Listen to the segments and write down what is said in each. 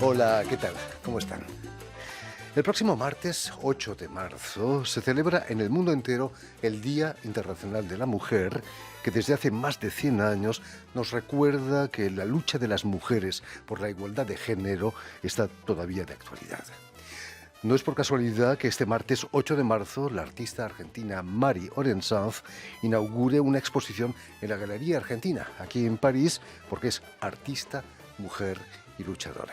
Hola, ¿qué tal? ¿Cómo están? El próximo martes 8 de marzo se celebra en el mundo entero el Día Internacional de la Mujer, que desde hace más de 100 años nos recuerda que la lucha de las mujeres por la igualdad de género está todavía de actualidad. No es por casualidad que este martes 8 de marzo la artista argentina Mari Orensanz inaugure una exposición en la Galería Argentina, aquí en París, porque es artista, mujer y luchadora.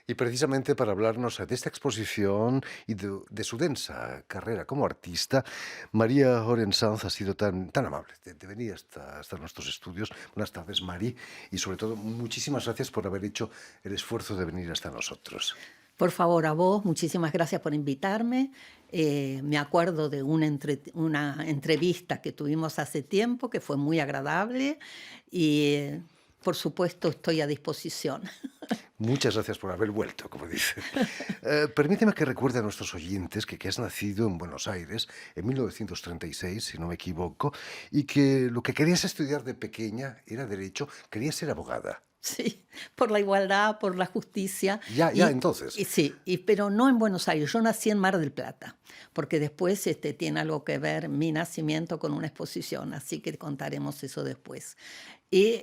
Y precisamente para hablarnos de esta exposición y de su densa carrera como artista, María Orensanz ha sido tan amable de venir hasta nuestros estudios. Buenas tardes, Mari, y sobre todo muchísimas gracias por haber hecho el esfuerzo de venir hasta nosotros. Por favor, a vos, muchísimas gracias por invitarme. Me acuerdo de una entrevista que tuvimos hace tiempo, que fue muy agradable y, por supuesto, estoy a disposición. Muchas gracias por haber vuelto, como dice. Permíteme que recuerde a nuestros oyentes que has nacido en Buenos Aires en 1936, si no me equivoco, y que lo que querías estudiar de pequeña era Derecho, querías ser abogada. Sí, por la igualdad, por la justicia. Ya, entonces. Sí, pero no en Buenos Aires. Yo nací en Mar del Plata, porque después tiene algo que ver mi nacimiento con una exposición, así que contaremos eso después. Y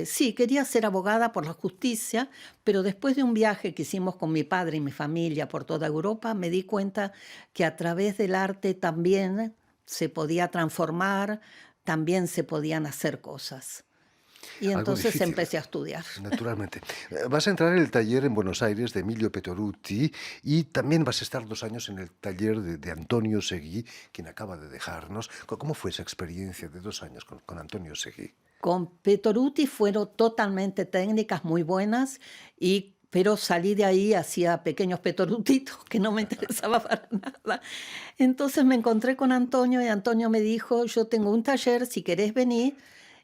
sí, quería ser abogada por la justicia, pero después de un viaje que hicimos con mi padre y mi familia por toda Europa, me di cuenta que a través del arte también se podía transformar, también se podían hacer cosas. Y Algo entonces difícil, empecé a estudiar. naturalmente. Vas a entrar en el taller en Buenos Aires de Emilio Petoruti y también vas a estar 2 años en el taller de Antonio Seguí, quien acaba de dejarnos. ¿Cómo fue esa experiencia de 2 años con Antonio Seguí? Con Petoruti fueron totalmente técnicas muy buenas, pero salí de ahí, hacía pequeños petorutitos que no me interesaba para nada. Entonces me encontré con Antonio y Antonio me dijo, yo tengo un taller, si querés venir.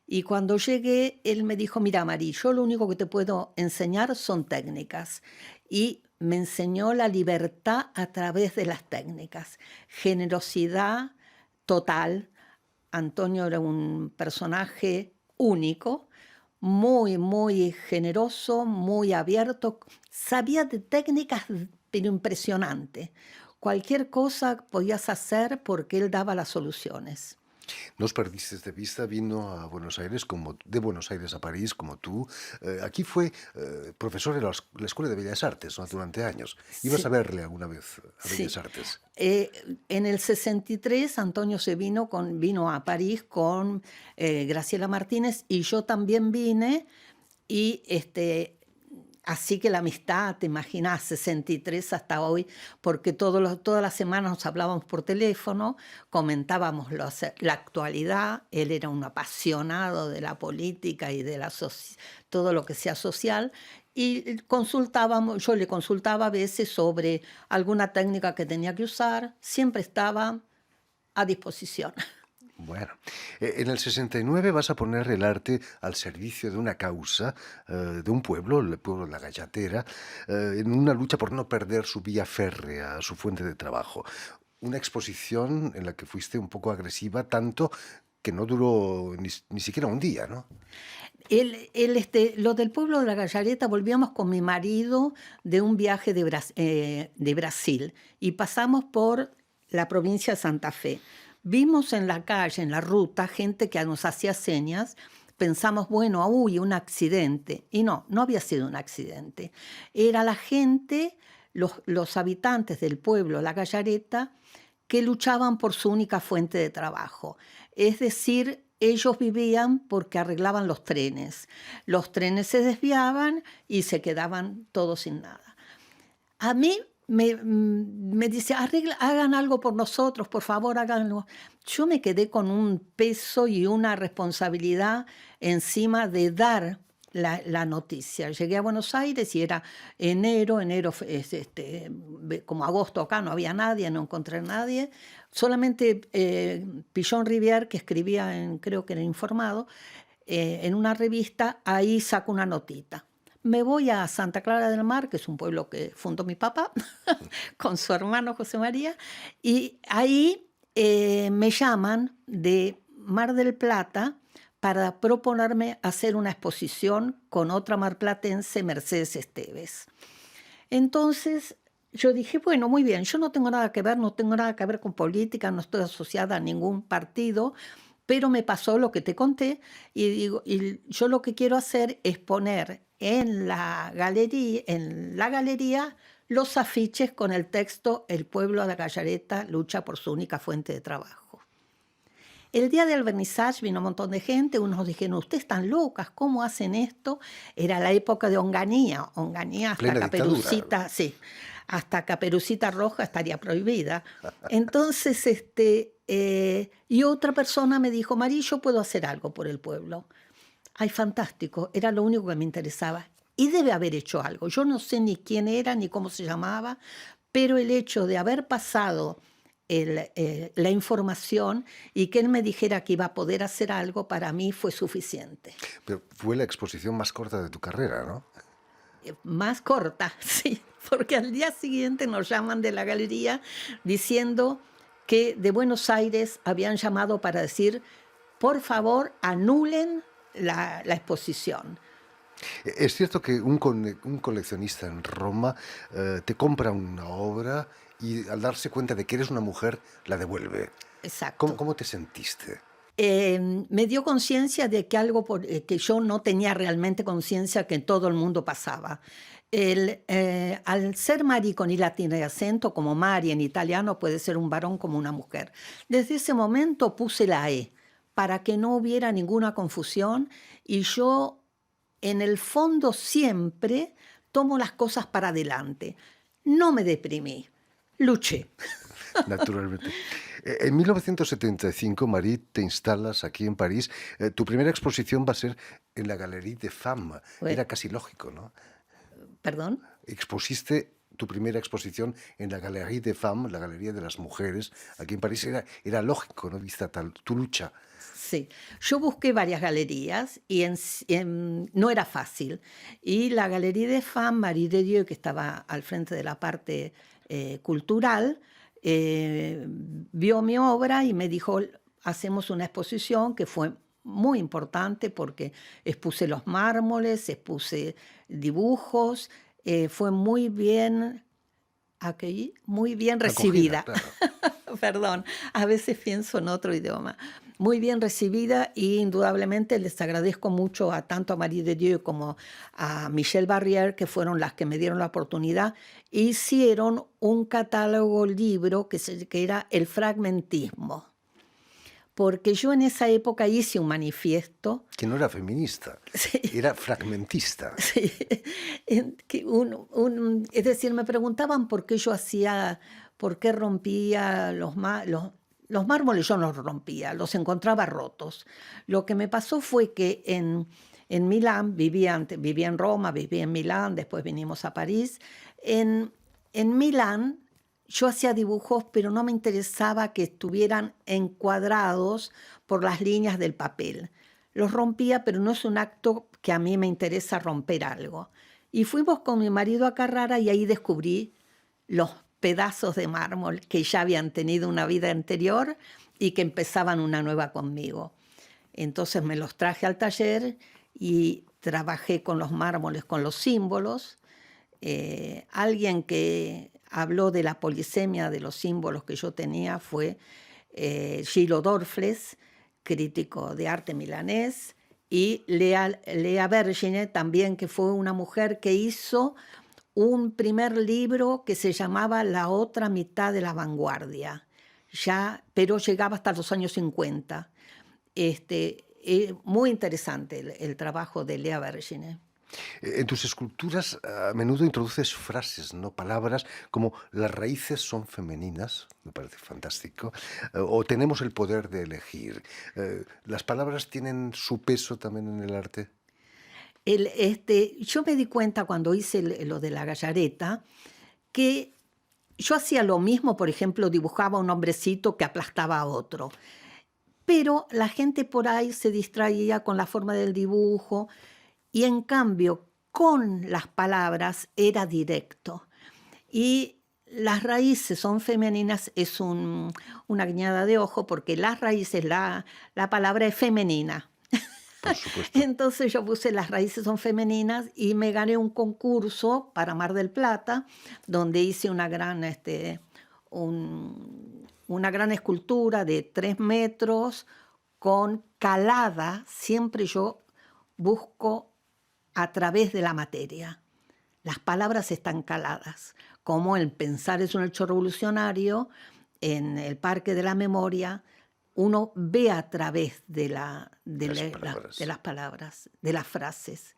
Y cuando llegué, él me dijo, mira, Mari, yo lo único que te puedo enseñar son técnicas. Y me enseñó la libertad a través de las técnicas, generosidad total. Antonio era un personaje único, muy, muy generoso, muy abierto. Sabía de técnicas, pero impresionante. Cualquier cosa podías hacer porque él daba las soluciones. No os perdiste de vista, vino a Buenos Aires, de Buenos Aires a París, como tú. Aquí fue profesor en la Escuela de Bellas Artes, ¿no? Durante años. ¿Ibas a Sí, verle alguna vez a Bellas sí. Artes? En el 63 Antonio vino a París con Graciela Martínez y yo también vine y así que la amistad, te imaginas, 63 hasta hoy, porque todas las semanas nos hablábamos por teléfono, comentábamos la actualidad, él era un apasionado de la política y de todo lo que sea social, y yo le consultaba a veces sobre alguna técnica que tenía que usar, siempre estaba a disposición. Bueno, en el 69 vas a poner el arte al servicio de una causa, de un pueblo, el pueblo de La Gallatera, en una lucha por no perder su vía férrea, su fuente de trabajo. Una exposición en la que fuiste un poco agresiva, tanto que no duró ni siquiera un día, ¿no? Lo del pueblo de la Gallareta, volvíamos con mi marido de un viaje de Brasil y pasamos por la provincia de Santa Fe. Vimos en la calle, en la ruta, gente que nos hacía señas. Pensamos, bueno, uy, un accidente. Y no había sido un accidente. Era la gente, los habitantes del pueblo, la Gallareta, que luchaban por su única fuente de trabajo. es decir, ellos vivían porque arreglaban los trenes. Los trenes se desviaban y se quedaban todos sin nada. A mí me dice, hagan algo por nosotros, por favor, háganlo. Yo me quedé con un peso y una responsabilidad encima de dar la noticia. Llegué a Buenos Aires y era enero, como agosto acá, no había nadie, no encontré a nadie. Solamente Pichon Rivière, que escribía, creo que era Informado, en una revista, ahí saco una notita. Me voy a Santa Clara del Mar, que es un pueblo que fundó mi papá, con su hermano José María, y ahí me llaman de Mar del Plata para proponerme hacer una exposición con otra marplatense, Mercedes Esteves. Entonces yo dije, bueno, muy bien, yo no tengo nada que ver con política, no estoy asociada a ningún partido, pero me pasó lo que te conté y yo lo que quiero hacer es poner en la galería los afiches con el texto "El pueblo de la Gallareta lucha por su única fuente de trabajo". El día del vernissage vino un montón de gente, unos dijeron, ustedes están locas, ¿cómo hacen esto? Era la época de Onganía hasta Caperucita, sí, hasta Caperucita Roja estaría prohibida. Entonces, y otra persona me dijo, Marí, yo puedo hacer algo por el pueblo. Ay, fantástico, era lo único que me interesaba. Y debe haber hecho algo. Yo no sé ni quién era, ni cómo se llamaba, pero el hecho de haber pasado la información y que él me dijera que iba a poder hacer algo, para mí fue suficiente. Pero fue la exposición más corta de tu carrera, ¿no? Más corta, sí, porque al día siguiente nos llaman de la galería diciendo que de Buenos Aires habían llamado para decir, por favor, anulen la exposición. Es cierto que un coleccionista en Roma te compra una obra y al darse cuenta de que eres una mujer, la devuelve. Exacto. ¿Cómo te sentiste? Me dio conciencia de que algo que yo no tenía realmente conciencia que en todo el mundo pasaba. Al ser Mari con I latina y acento, como Mari en italiano, puede ser un varón como una mujer. Desde ese momento puse la E para que no hubiera ninguna confusión y yo, en el fondo, siempre tomo las cosas para adelante. No me deprimí, luché. Naturalmente. En 1975, Marie, te instalas aquí en París. Tu primera exposición va a ser en la Galerie des Femmes. Era casi lógico, ¿no? ¿Perdón? Expusiste tu primera exposición en la Galerie des Femmes, la Galería de las Mujeres, aquí en París. Era lógico, ¿no? Vista tu lucha. Sí, yo busqué varias galerías y no era fácil. Y la Galerie des Femmes, Marie de Dieu, que estaba al frente de la parte cultural, vio mi obra y me dijo, hacemos una exposición, que fue muy importante porque expuse los mármoles, expuse dibujos, fue muy bien recibida. Acogida, claro. Perdón, a veces pienso en otro idioma. Muy bien recibida y indudablemente les agradezco mucho tanto a Marie de Dieu como a Michelle Barrière, que fueron las que me dieron la oportunidad. Hicieron un catálogo libro que era el fragmentismo. Porque yo en esa época hice un manifiesto. Que no era feminista, sí. Era fragmentista. Sí. Es decir, me preguntaban por qué rompía los mármoles. Yo no los rompía, los encontraba rotos. Lo que me pasó fue que en Milán, vivía en Roma, vivía en Milán, después vinimos a París. En Milán yo hacía dibujos, pero no me interesaba que estuvieran encuadrados por las líneas del papel. Los rompía, pero no es un acto que a mí me interesa romper algo. Y fuimos con mi marido a Carrara y ahí descubrí los pedazos de mármol que ya habían tenido una vida anterior y que empezaban una nueva conmigo. Entonces me los traje al taller y trabajé con los mármoles, con los símbolos. Alguien que habló de la polisemia de los símbolos que yo tenía fue Gillo Dorfles, crítico de arte milanés, y Lea Vergine también, que fue una mujer que hizo un primer libro que se llamaba La otra mitad de la vanguardia. ya, pero llegaba hasta los años 50. Muy interesante el trabajo de Lea Vergine. En tus esculturas a menudo introduces frases, ¿no? Palabras como las raíces son femeninas, me parece fantástico, o tenemos el poder de elegir. ¿Las palabras tienen su peso también en el arte? Yo me di cuenta cuando hice lo de la gallareta que yo hacía lo mismo, por ejemplo, dibujaba un hombrecito que aplastaba a otro, pero la gente por ahí se distraía con la forma del dibujo y en cambio con las palabras era directo. Y las raíces son femeninas, es una guiñada de ojo porque las raíces, la palabra es femenina. Por supuesto. Entonces yo puse las raíces son femeninas y me gané un concurso para Mar del Plata, donde hice una gran escultura de 3 metros con calada. Siempre yo busco a través de la materia. Las palabras están caladas, como el pensar es un hecho revolucionario, en el Parque de la Memoria, uno ve a través Las palabras. de las palabras, de las frases.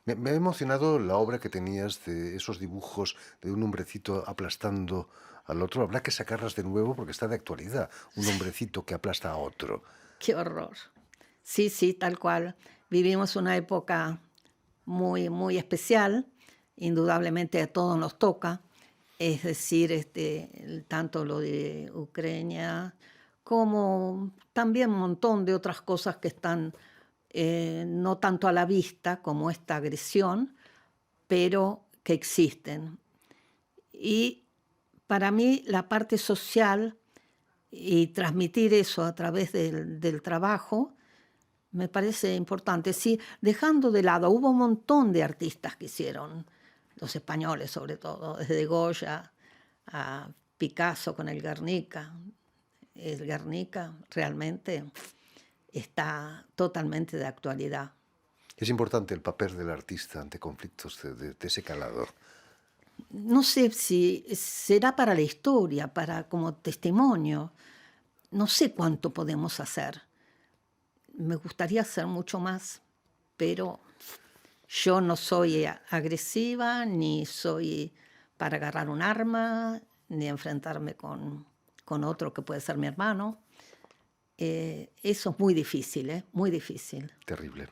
Me ha emocionado la obra que tenías de esos dibujos de un hombrecito aplastando al otro. Habrá que sacarlas de nuevo porque está de actualidad. Un hombrecito que aplasta a otro. ¡Qué horror! Sí, sí, tal cual. Vivimos una época muy, muy especial, indudablemente a todos nos toca, es decir, tanto lo de Ucrania como también un montón de otras cosas que están no tanto a la vista como esta agresión, pero que existen. Y para mí la parte social y transmitir eso a través del trabajo me parece importante. Sí, dejando de lado, hubo un montón de artistas que hicieron, los españoles sobre todo, desde Goya a Picasso con el Guernica. El Guernica realmente está totalmente de actualidad. Es importante el papel del artista ante conflictos de ese calado. No sé si será para la historia, para como testimonio. No sé cuánto podemos hacer. Me gustaría hacer mucho más, pero yo no soy agresiva, ni soy para agarrar un arma, ni enfrentarme con otro que puede ser mi hermano. Eso es muy difícil, ¿eh? Muy difícil. Terrible.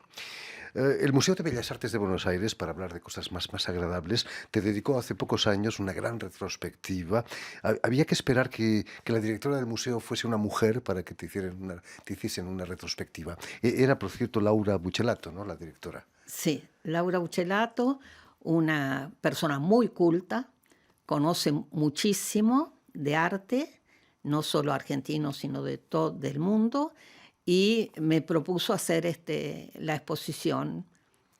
El Museo de Bellas Artes de Buenos Aires, para hablar de cosas más agradables, te dedicó hace pocos años una gran retrospectiva. Había que esperar que la directora del museo fuese una mujer para que te hiciesen una retrospectiva. Era, por cierto, Laura Buchelato, ¿no? La directora. Sí, Laura Buchelato, una persona muy culta, conoce muchísimo de arte, no solo argentino, sino de todo el mundo, y me propuso hacer la exposición,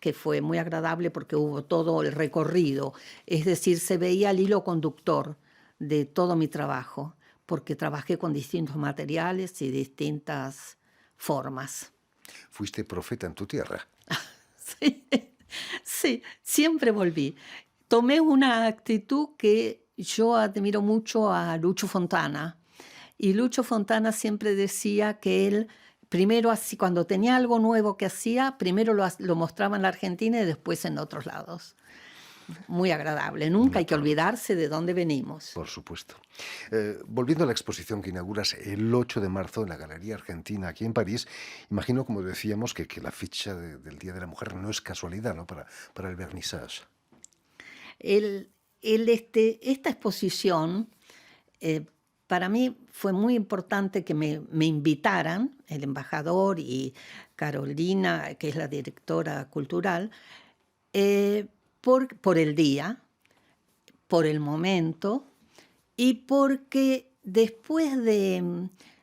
que fue muy agradable porque hubo todo el recorrido, es decir, se veía el hilo conductor de todo mi trabajo, porque trabajé con distintos materiales y distintas formas. Fuiste profeta en tu tierra. Sí, sí, siempre volví. Tomé una actitud que yo admiro mucho a Lucho Fontana. Y Lucho Fontana siempre decía que él, primero así, cuando tenía algo nuevo que hacía, primero lo mostraba en la Argentina y después en otros lados. Muy agradable. Nunca hay que olvidarse de dónde venimos. Por supuesto. Volviendo a la exposición que inauguras el 8 de marzo en la Galería Argentina, aquí en París, imagino, como decíamos, que la fecha del Día de la Mujer no es casualidad, ¿no? Para el vernissage. Esta exposición, para mí fue muy importante que me invitaran, el embajador y Carolina, que es la directora cultural, por el día, por el momento y porque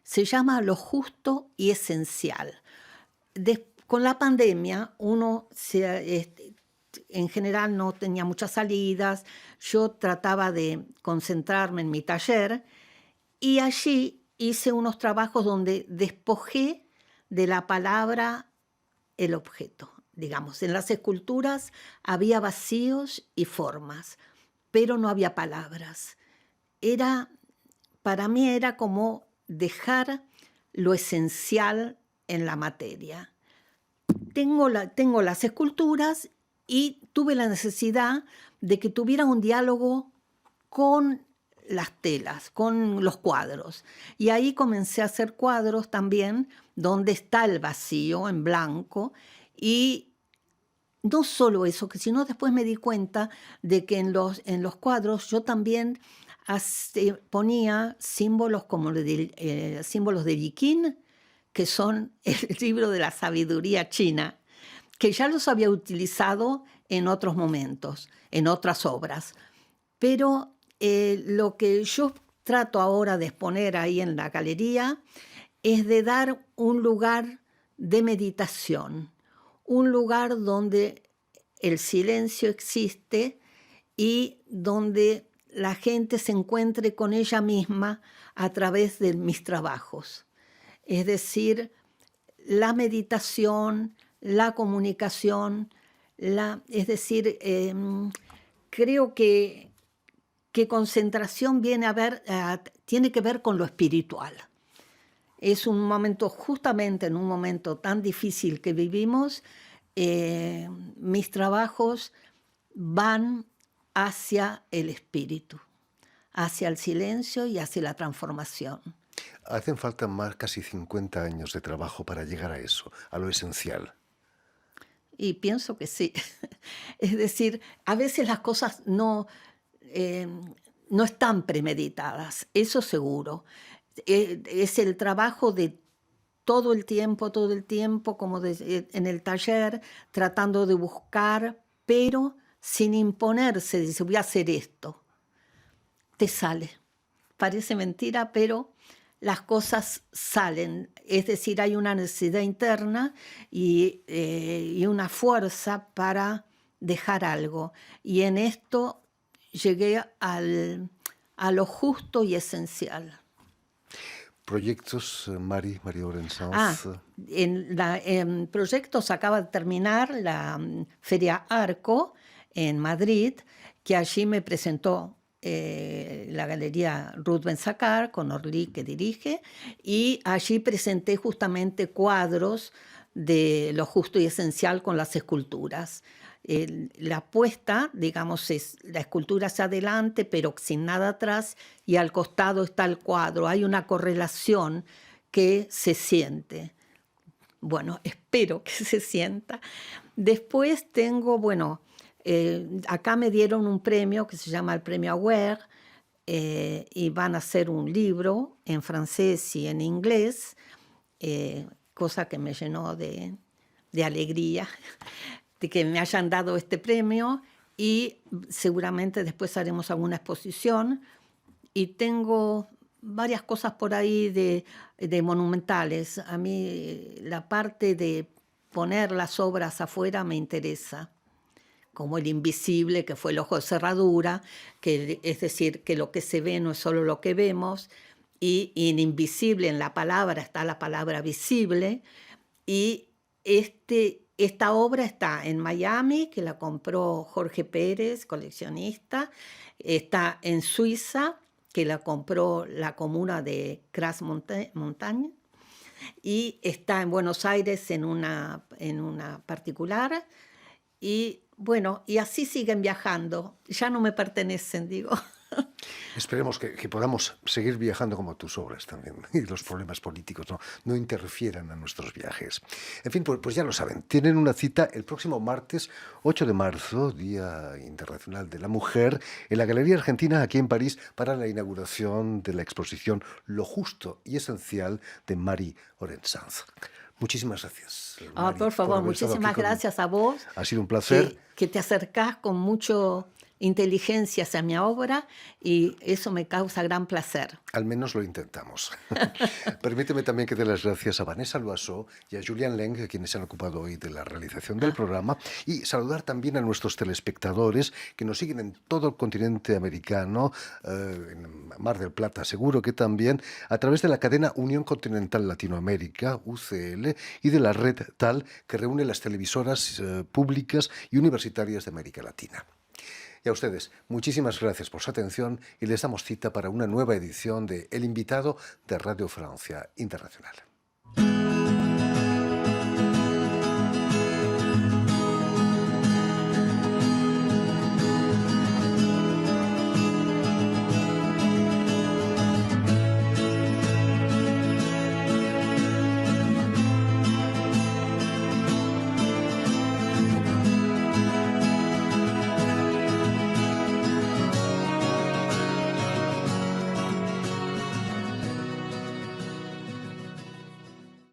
se llama lo justo y esencial. Con la pandemia uno en general no tenía muchas salidas, yo trataba de concentrarme en mi taller y allí hice unos trabajos donde despojé de la palabra el objeto. Digamos, en las esculturas había vacíos y formas, pero no había palabras. Era para mí era como dejar lo esencial en la materia. Tengo las esculturas y tuve la necesidad de que tuviera un diálogo con las telas, con los cuadros. Y ahí comencé a hacer cuadros también donde está el vacío en blanco. Y no solo eso, sino después me di cuenta de que en los cuadros yo también ponía símbolos como símbolos de Yiqin, que son el libro de la sabiduría china, que ya los había utilizado en otros momentos, en otras obras. Pero lo que yo trato ahora de exponer ahí en la galería es de dar un lugar de meditación, un lugar donde el silencio existe y donde la gente se encuentre con ella misma a través de mis trabajos. Es decir, la meditación, la comunicación, es decir, creo que concentración tiene que ver con lo espiritual. Es un momento, justamente en un momento tan difícil que vivimos, mis trabajos van hacia el espíritu, hacia el silencio y hacia la transformación. Hacen falta casi 50 años de trabajo para llegar a eso, a lo esencial. Y pienso que sí. Es decir, a veces las cosas no están premeditadas, eso seguro. Es el trabajo de todo el tiempo, como en el taller, tratando de buscar, pero sin imponerse, dice, voy a hacer esto. Te sale. Parece mentira, pero las cosas salen. Es decir, hay una necesidad interna y una fuerza para dejar algo. Y en esto llegué a lo justo y esencial. Proyectos, María Orensanz. En proyectos acaba de terminar la Feria Arco en Madrid, que allí me presentó la Galería Ruth Ben-Sakar, con Orly que dirige, y allí presenté justamente cuadros de lo justo y esencial con las esculturas. La apuesta, digamos, es la escultura hacia adelante, pero sin nada atrás, y al costado está el cuadro. Hay una correlación que se siente. Bueno, espero que se sienta. Después tengo, acá me dieron un premio que se llama el Premio Aware, y van a hacer un libro en francés y en inglés, cosa que me llenó de alegría de que me hayan dado este premio, y seguramente después haremos alguna exposición. Y tengo varias cosas por ahí de monumentales. A mí la parte de poner las obras afuera me interesa, como el invisible, que fue el ojo de cerradura, es decir, que lo que se ve no es solo lo que vemos, y en invisible, en la palabra, está la palabra visible. Y esta obra está en Miami, que la compró Jorge Pérez, coleccionista. Está en Suiza, que la compró la comuna de Crans-Montagne. Y está en Buenos Aires en una particular. Y y así siguen viajando. Ya no me pertenecen, digo. Esperemos que podamos seguir viajando como tus obras también, y los problemas políticos no interfieran en nuestros viajes. En fin, pues ya lo saben, tienen una cita el próximo martes 8 de marzo, Día Internacional de la Mujer, en la Galería Argentina aquí en París, para la inauguración de la exposición Lo Justo y Esencial de María Orensanz. Muchísimas gracias, Mari, por favor, muchísimas gracias a vos. Ha sido un placer. Que te acercás con mucho inteligencia hacia mi obra, y eso me causa gran placer. Al menos lo intentamos. Permíteme también que dé las gracias a Vanessa Loiseau y a Julian Leng, quienes se han ocupado hoy de la realización del programa, y saludar también a nuestros telespectadores que nos siguen en todo el continente americano, en Mar del Plata seguro que también, a través de la cadena Unión Continental Latinoamérica, UCL, y de la red TAL, que reúne las televisoras públicas y universitarias de América Latina. Y a ustedes, muchísimas gracias por su atención y les damos cita para una nueva edición de El invitado de Radio Francia Internacional.